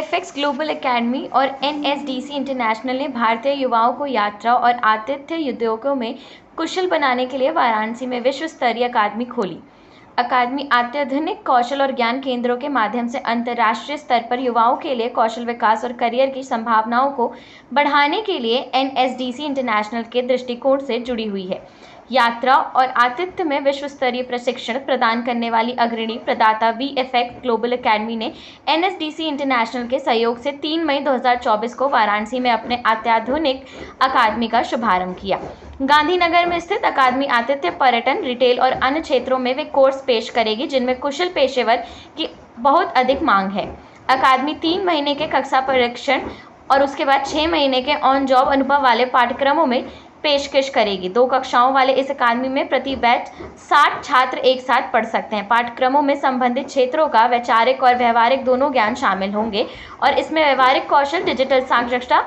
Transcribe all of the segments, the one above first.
VFX global academy और NSDC international ने भारतीय युवाओं को यात्रा और आतिथ्य उद्योगों में कुशल बनाने के लिए वाराणसी में विश्व स्तरीय अकादमी खोली। अकादमी अत्याधुनिक कौशल और ज्ञान केंद्रों के माध्यम से अंतर्राष्ट्रीय स्तर पर युवाओं के लिए कौशल विकास और करियर की संभावनाओं को बढ़ाने के लिए एनएसडीसी इंटरनेशनल के दृष्टिकोण से जुड़ी हुई है। यात्रा और आतिथ्य में विश्व स्तरीय प्रशिक्षण प्रदान करने वाली अग्रणी प्रदाता वीएफएक्स ग्लोबल एकेडमी ने एनएसडीसी इंटरनेशनल के सहयोग से 3 मई 2024 को वाराणसी में अपने अत्याधुनिक अकादमी का शुभारंभ किया। गांधीनगर में स्थित अकादमी आतिथ्य, पर्यटन, रिटेल और अन्य क्षेत्रों में वे कोर्स पेश करेगी जिनमें कुशल पेशेवर की बहुत अधिक मांग है। अकादमी 3 महीने के कक्षा परीक्षण और उसके बाद 6 महीने के ऑन जॉब अनुभव वाले पाठ्यक्रमों में पेशकश करेगी। 2 कक्षाओं वाले इस अकादमी में प्रति बैच 60 छात्र एक साथ पढ़ सकते हैं। पाठ्यक्रमों में संबंधित क्षेत्रों का वैचारिक और व्यवहारिक दोनों ज्ञान शामिल होंगे और इसमें व्यवहारिक कौशल, डिजिटल साक्षरता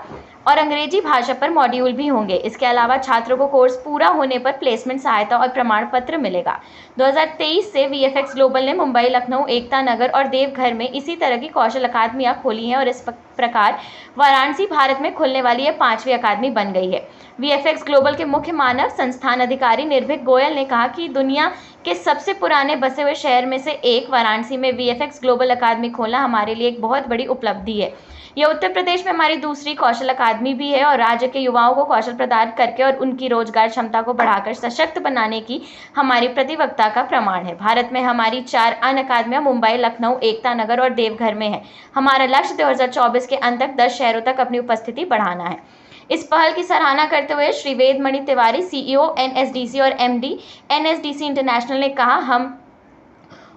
और अंग्रेजी भाषा पर मॉड्यूल भी होंगे। इसके अलावा छात्रों को कोर्स पूरा होने पर प्लेसमेंट सहायता और प्रमाण पत्र मिलेगा। 2023 से वीएफएक्स ग्लोबल ने मुंबई, लखनऊ, एकता नगर और देवघर में इसी तरह की कौशल अकादमियां खोली हैं और इस प्रकार वाराणसी भारत में खुलने वाली यह 5वीं अकादमी बन गई है। वीएफएक्स ग्लोबल के मुख्य मानव संस्थान अधिकारी निर्भीक गोयल ने कहा कि दुनिया के सबसे पुराने बसे हुए शहर में से एक वाराणसी में वीएफएक्स ग्लोबल अकादमी खोलना हमारे लिए एक बहुत बड़ी उपलब्धि है। यह उत्तर प्रदेश में हमारी दूसरी कौशल अकादमी भी है और राज्य के युवाओं को कौशल प्रदान करके और उनकी रोजगार क्षमता को बढ़ाकर सशक्त बनाने की हमारी प्रतिबद्धता का प्रमाण है। भारत में हमारी 4 अन्य अकादमियां मुंबई, लखनऊ, एकता नगर और देवघर में है। हमारा लक्ष्य 2024 के अंत तक 10 शहरों तक अपनी उपस्थिति बढ़ाना है। इस पहल की सराहना करते हुए श्री वेदमणि तिवारी, सीईओ एनएसडीसी और एमडी एनएसडीसी इंटरनेशनल ने कहा, हम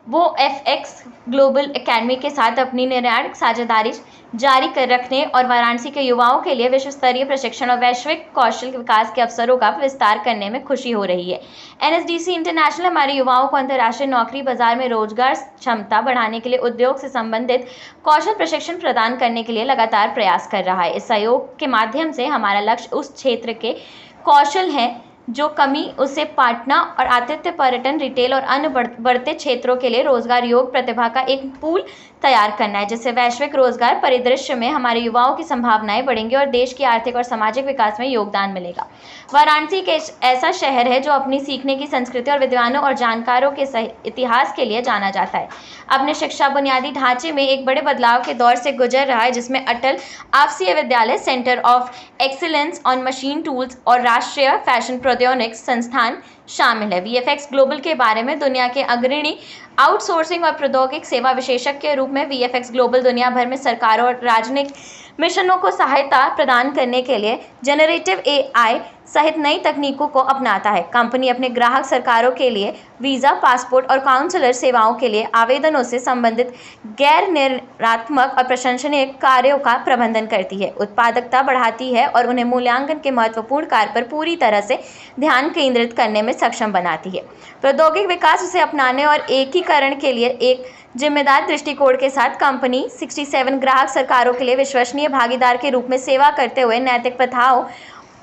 वो वीएफएक्स ग्लोबल एकेडमी के साथ अपनी निर्णायक साझेदारी जारी कर रखने और वाराणसी के युवाओं के लिए विश्व स्तरीय प्रशिक्षण और वैश्विक कौशल विकास के अवसरों का विस्तार करने में खुशी हो रही है। एनएसडीसी इंटरनेशनल हमारे युवाओं को अंतर्राष्ट्रीय नौकरी बाजार में रोजगार क्षमता बढ़ाने के लिए उद्योग से संबंधित कौशल प्रशिक्षण प्रदान करने के लिए लगातार प्रयास कर रहा है। इस सहयोग के माध्यम से हमारा लक्ष्य उस क्षेत्र के कौशल है जो कमी उसे पाटना और आतिथ्य, पर्यटन, रिटेल और अन्य बढ़ते क्षेत्रों के लिए रोजगार योग प्रतिभा का एक पूल तैयार करना है, जिससे वैश्विक रोजगार परिदृश्य में हमारे युवाओं की संभावनाएं बढ़ेंगी और देश की आर्थिक और सामाजिक विकास में योगदान मिलेगा। वाराणसी के ऐसा शहर है जो अपनी सीखने की संस्कृति और विद्वानों और जानकारों के इतिहास के लिए जाना जाता है। अपने शिक्षा बुनियादी ढांचे में एक बड़े बदलाव के दौर से गुजर रहा है, जिसमें अटल आवासीय विद्यालय, centre of excellence on machine tools और राष्ट्रीय फैशन प्रौद्योगिकी संस्थान शामिल है। वीएफएक्स ग्लोबल के बारे में दुनिया के अग्रणी आउटसोर्सिंग और प्रौद्योगिक सेवा विशेषज्ञ के रूप में वीएफएक्स ग्लोबल दुनिया भर में सरकारों और राजनयिक मिशनों को सहायता प्रदान करने के लिए जनरेटिव एआई सहित नई तकनीकों को अपनाता है। कंपनी अपने ग्राहक सरकारों के लिए वीज़ा, पासपोर्ट और काउंसलर सेवाओं के लिए आवेदनों से संबंधित गैर निर्णात्मक और प्रशंसनीय कार्यों का प्रबंधन करती है, उत्पादकता बढ़ाती है और उन्हें मूल्यांकन के महत्वपूर्ण कार्य पर पूरी तरह से ध्यान केंद्रित करने में सक्षम बनाती है। प्रौद्योगिक विकास उसे अपनाने और एकीकरण के लिए एक जिम्मेदार दृष्टिकोण के साथ कंपनी 67 ग्राहक सरकारों के लिए विश्वसनीय भागीदार के रूप में सेवा करते हुए नैतिक प्रथाओं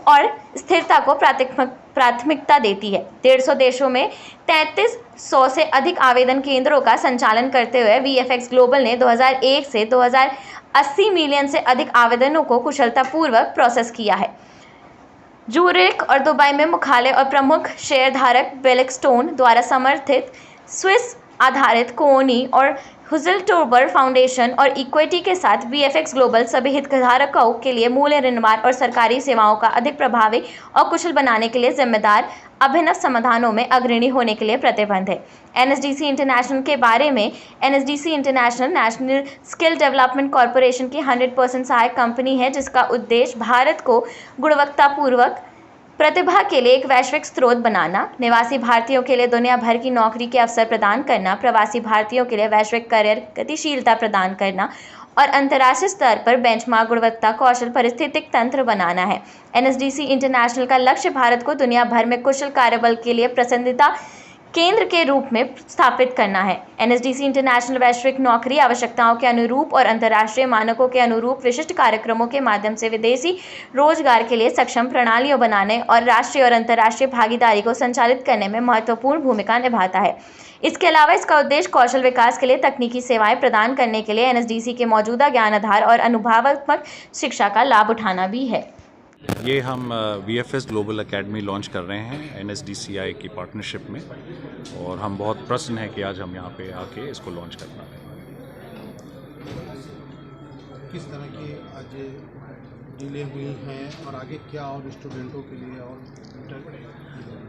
और स्थिरता को प्राथमिकता देती है। 150 देशों में 3300 से अधिक आवेदन केंद्रों का संचालन करते हुए वीएफएक्स ग्लोबल ने 2001 से 2080 मिलियन से अधिक आवेदनों को कुशलतापूर्वक प्रोसेस किया है। ज़ूरिक और दुबई में मुख्यालय और प्रमुख शेयरधारक ब्लैकस्टोन द्वारा समर्थित स्विस आधारित कोनी और हुजलटोबर फाउंडेशन और इक्विटी के साथ वीएफएक्स ग्लोबल सभी हितधारकों के लिए मूल्य निर्माण और सरकारी सेवाओं का अधिक प्रभावी और कुशल बनाने के लिए जिम्मेदार अभिनव समाधानों में अग्रणी होने के लिए प्रतिबद्ध है। एनएसडीसी इंटरनेशनल के बारे में, NSDC international national skill development corporation की 100% सहायक कंपनी है, जिसका उद्देश्य भारत को गुणवत्तापूर्वक प्रतिभा के लिए एक वैश्विक स्रोत बनाना, निवासी भारतीयों के लिए दुनिया भर की नौकरी के अवसर प्रदान करना, प्रवासी भारतीयों के लिए वैश्विक करियर गतिशीलता प्रदान करना और अंतर्राष्ट्रीय स्तर पर बेंचमार्क गुणवत्ता कौशल पारिस्थितिक तंत्र बनाना है। एनएसडीसी इंटरनेशनल का लक्ष्य भारत को दुनिया भर में कुशल कार्यबल के लिए पसंदीदा केंद्र के रूप में स्थापित करना है। एनएसडीसी इंटरनेशनल वैश्विक नौकरी आवश्यकताओं के अनुरूप और अंतर्राष्ट्रीय मानकों के अनुरूप विशिष्ट कार्यक्रमों के माध्यम से विदेशी रोजगार के लिए सक्षम प्रणालियों बनाने और राष्ट्रीय और अंतर्राष्ट्रीय भागीदारी को संचालित करने में महत्वपूर्ण भूमिका निभाता है। इसके अलावा इसका उद्देश्य कौशल विकास के लिए तकनीकी सेवाएं प्रदान करने के लिए एनएसडीसी के मौजूदा ज्ञान आधार और अनुभवात्मक शिक्षा का लाभ उठाना भी है। ये हम VFS ग्लोबल एकेडमी लॉन्च कर रहे हैं NSDCI की पार्टनरशिप में, और हम बहुत प्रसन्न हैं कि आज हम यहाँ पे आके इसको लॉन्च कर पा रहे हैं। किस तरह की आज डीलें हुई हैं और आगे क्या और स्टूडेंटों के लिए और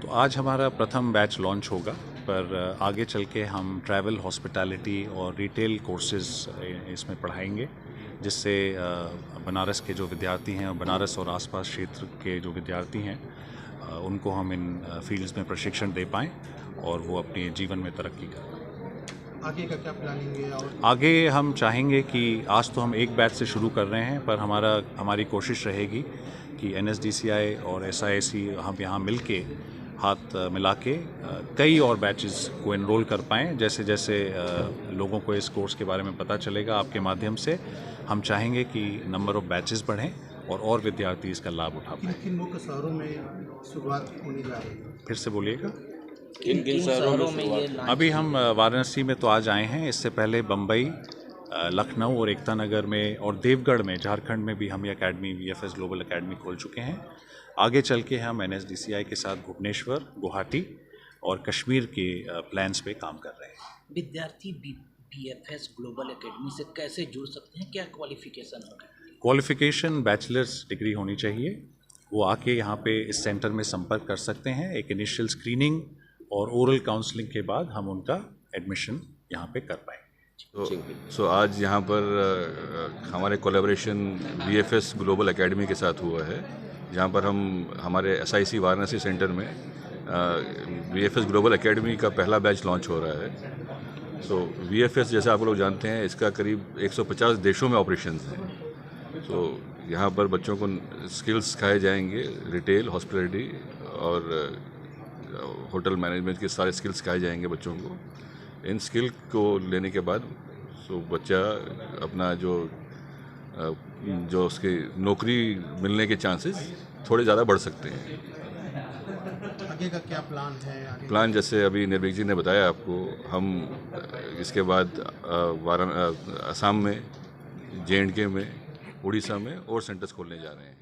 तो आज हमारा प्रथम बैच लॉन्च होगा, पर आगे चल के हम ट्रैवल, हॉस्पिटैलिटी और रिटेल कोर्सेज इसमें पढ़ाएंगे, जिससे बनारस के जो विद्यार्थी हैं और बनारस और आसपास क्षेत्र के जो विद्यार्थी हैं उनको हम इन फील्ड्स में प्रशिक्षण दे पाएँ और वो अपने जीवन में तरक्की कर पाएँ। आगे का क्या प्लानिंग है? और आगे हम चाहेंगे कि आज तो हम एक बैच से शुरू कर रहे हैं, पर हमारी कोशिश रहेगी कि NSDCI और SIAC हम यहाँ मिल के हाथ मिला के कई और बैचेस को एनरोल कर पाएँ। जैसे जैसे लोगों को इस कोर्स के बारे में पता चलेगा आपके माध्यम से, हम चाहेंगे कि नंबर ऑफ बैचेस बढ़ें और विद्यार्थी इसका लाभ उठा पाएँ। किन मुख्य शहरों में शुरुआत होने जा रही है? फिर से बोलिएगा। किन शहरों में ये अभी हम वाराणसी में तो आज आए हैं, इससे पहले बम्बई, लखनऊ और एकता नगर में और देवगढ़ में, झारखंड में भी हम ये एकेडमी VFS ग्लोबल एकेडमी खोल चुके हैं। आगे चल के हम NSDCI के साथ भुवनेश्वर, गुवाहाटी और कश्मीर के प्लान्स पे काम कर रहे हैं। विद्यार्थी VFS ग्लोबल एकेडमी से कैसे जुड़ सकते हैं? क्या क्वालिफिकेशन होगा? क्वालिफिकेशन बैचलर्स डिग्री होनी चाहिए। वो आके यहाँ पे इस सेंटर में संपर्क कर सकते हैं। एक इनिशियल स्क्रीनिंग और ओरल काउंसलिंग के बाद हम उनका एडमिशन यहाँ पे कर पाएंगे। सो आज यहाँ पर हमारे कोलैबोरेशन VFS ग्लोबल एकेडमी के साथ हुआ है, जहाँ पर हम हमारे SIC वाराणसी सेंटर में VFS ग्लोबल एकेडमी का पहला बैच लॉन्च हो रहा है। सो VFS जैसे आप लोग जानते हैं, इसका करीब 150 देशों में ऑपरेशंस हैं। सो यहाँ पर बच्चों को स्किल्स सिखाए जाएंगे, रिटेल, हॉस्पिटैलिटी और होटल मैनेजमेंट के सारे स्किल्स सिखाए जाएंगे बच्चों को। इन स्किल को लेने के बाद बच्चा अपना जो उसके नौकरी मिलने के चांसेस थोड़े ज़्यादा बढ़ सकते हैं। आगे का क्या प्लान है? प्लान जैसे अभी निर्भीक जी ने बताया आपको, हम इसके बाद असम में, JNK में, उड़ीसा में और सेंटर्स खोलने जा रहे हैं।